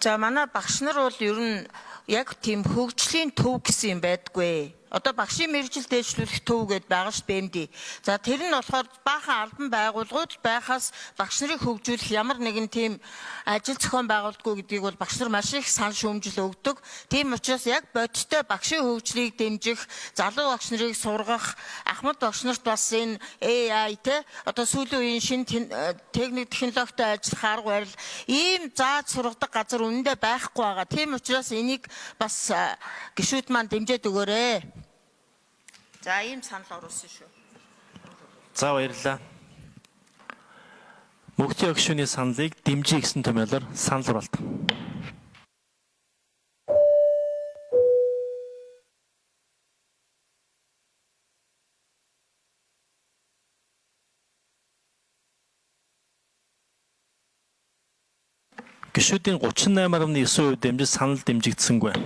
За манай багш нар бол ер нь яг тийм хөгжлийн төв гэсэн юм байдгүй. Одоо багшийн мэргэжил дэвшлүүлэх төв гэдээ байгаа ш БМД. За тэр нь болохоор баахан албан байгууллагууд байхаас багш нарыг хөгжүүлэх ямар нэгэн тийм ажил зохион байгуулалтгүй гэдгийг бол багш нар маш их санал шүүмжил өгдөг. Тийм учраас яг бодиттой багшийн хөгжлийг дэмжих, залуу багш нарыг сургах, ахмад багш нарт бас энэ AI те одоо сүүлийн үеийн шинэ техник технологитой ажиллах арга барил ийм зааж сургадаг газар үнэндээ байхгүй байгаа. Тийм учраас энийг бас гишүүд маань дэмжиж өгөөрэй. За ийм санал оруулсан шүү. За баярлалаа. Мөнхтөн гишүүний саналыг дэмжиж гэсэн томьёолоор санал ураалт. Гишүүдийн 38.9% дэмжиж санал дэмжигдсэнгүй.